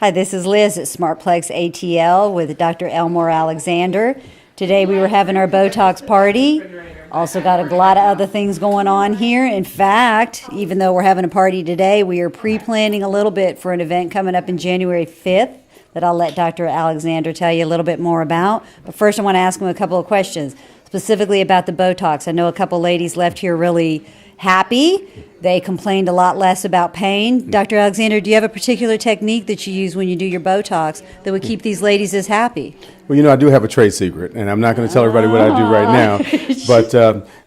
Hi, this is Liz at SmartPlex ATL with Dr. Elmore Alexander. Today we were having our Botox party. Also got a lot of other things going on here. In fact, even though we're having a party today, we are pre-planning a little bit for an event coming up in January 5th that I'll let Dr. Alexander tell you a little bit more about. But first I want to ask him a couple of questions, specifically about the Botox. I know a couple ladies left here really happy. They complained a lot less about pain. Dr. Alexander, do you have a particular technique that you use when you do your Botox that would keep these ladies as happy? Well, you know, I do have a trade secret, and I'm not going to tell everybody what I do right now, but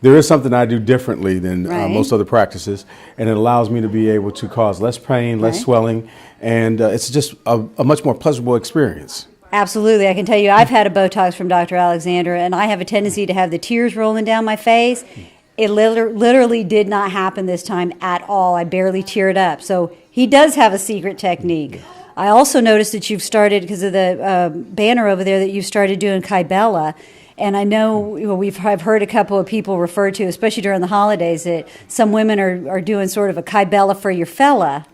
there is something I do differently than most other practices, and it allows me to be able to cause less pain, less swelling, and it's just a much more pleasurable experience. Absolutely. I can tell you I've had a Botox from Dr. Alexander, and I have a tendency to have the tears rolling down my face. It literally did not happen this time at all. I barely teared up. So he does have a secret technique. I also noticed that you've started, because of the banner over there, that you've started doing Kybella. And I know I've heard a couple of people refer to, especially during the holidays, that some women are doing sort of a Kybella for your fella.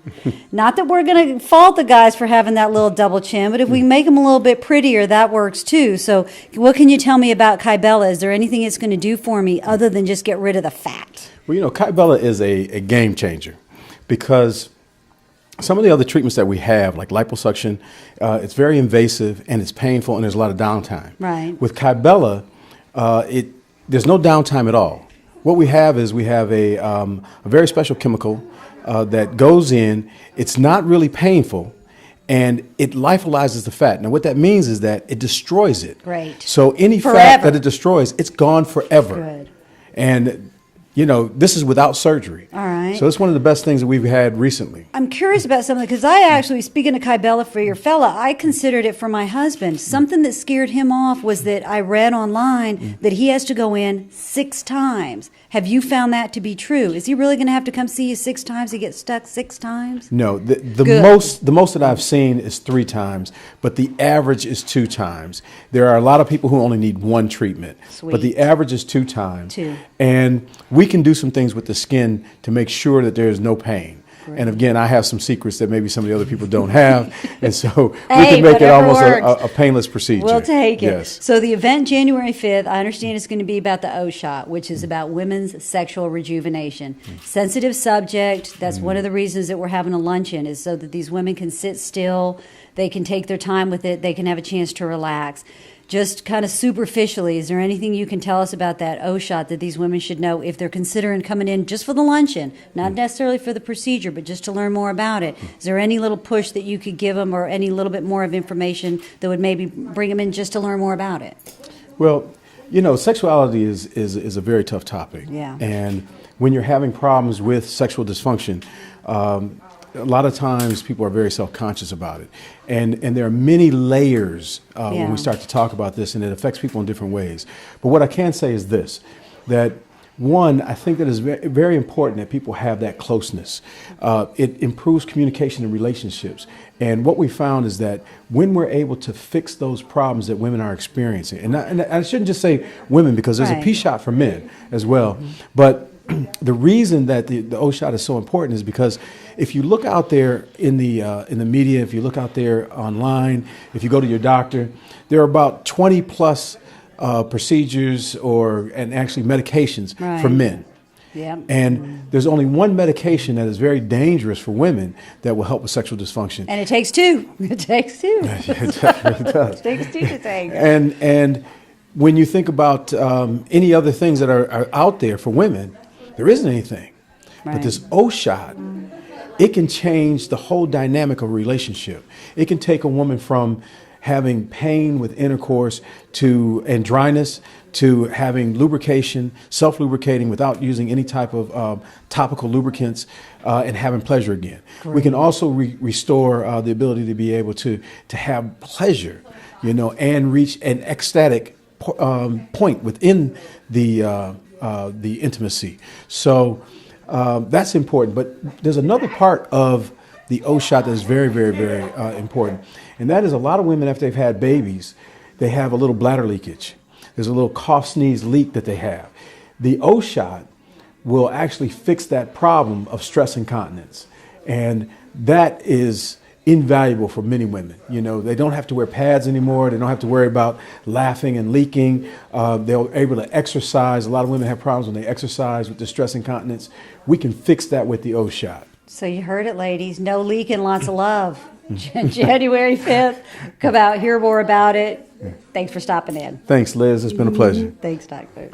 Not that we're going to fault the guys for having that little double chin, but if we make them a little bit prettier, that works too. So what can you tell me about Kybella? Is there anything it's going to do for me other than just get rid of the fat? Well, you know, Kybella is a game changer because some of the other treatments that we have, like liposuction, it's very invasive and it's painful and there's a lot of downtime. Right. With Kybella, there's no downtime at all. What we have is a very special chemical that goes in. It's not really painful, and it lyophilizes the fat. Now, what that means is that it destroys it. Great. So any fat that it destroys, it's gone forever. Good. And you know, this is without surgery. All right. So it's one of the best things that we've had recently. I'm curious about something, because I actually, speaking of Kybella for your fella, I considered it for my husband. Something that scared him off was that I read online that he has to go in 6 times. Have you found that to be true? Is he really going to have to come see you 6 times to get stuck 6 times? No, the most that I've seen is 3 times, but the average is 2 times. There are a lot of people who only need 1 treatment, but the average is 2 times. 2. And we can do some things with the skin to make sure that there is no pain. Great. And again, I have some secrets that maybe some of the other people don't have, and so we can make it almost a painless procedure. We'll take it. Yes. So the event January 5th, I understand it's going to be about the O shot, which is about women's sexual rejuvenation. Sensitive subject. That's one of the reasons that we're having a luncheon, is so that these women can sit still, they can take their time with it, they can have a chance to relax. Just kind of superficially, is there anything you can tell us about that O shot that these women should know if they're considering coming in just for the luncheon, not necessarily for the procedure, but just to learn more about it? Is there any little push that you could give them, or any little bit more of information that would maybe bring them in just to learn more about it? Well, you know, sexuality is a very tough topic. Yeah. And when you're having problems with sexual dysfunction, a lot of times people are very self-conscious about it. And there are many layers when we start to talk about this, and it affects people in different ways. But what I can say is this, that one, I think that it's very, very important that people have that closeness. It improves communication in relationships. And what we found is that when we're able to fix those problems that women are experiencing, and I shouldn't just say women, because there's a P shot for men as well, but the reason that the O shot is so important is because if you look out there in the media, if you look out there online, if you go to your doctor, there are about 20 plus procedures and actually medications for men. Yeah. And there's only one medication that is very dangerous for women that will help with sexual dysfunction. And it takes 2. It takes 2. It definitely does. It takes 2 to take. And when you think about any other things that are out there for women, there isn't anything. But this O shot, it can change the whole dynamic of a relationship. It can take a woman from having pain with intercourse and dryness to having lubrication, self-lubricating without using any type of topical lubricants, and having pleasure again. Great. We can also restore the ability to be able to have pleasure, you know, and reach an ecstatic point within the intimacy. So that's important. But there's another part of the O shot that is very, very, very important. And that is, a lot of women, after they've had babies, they have a little bladder leakage. There's a little cough, sneeze, leak that they have. The O shot will actually fix that problem of stress incontinence. And that is invaluable for many women. You know, they don't have to wear pads anymore. They don't have to worry about laughing and leaking. They're able to exercise. A lot of women have problems when they exercise with distress incontinence. We can fix that with the O shot. So you heard it, ladies. No leaking, lots of love. January 5th. Come out, hear more about it. Thanks for stopping in. Thanks, Liz. It's been a pleasure. Thanks, Doctor.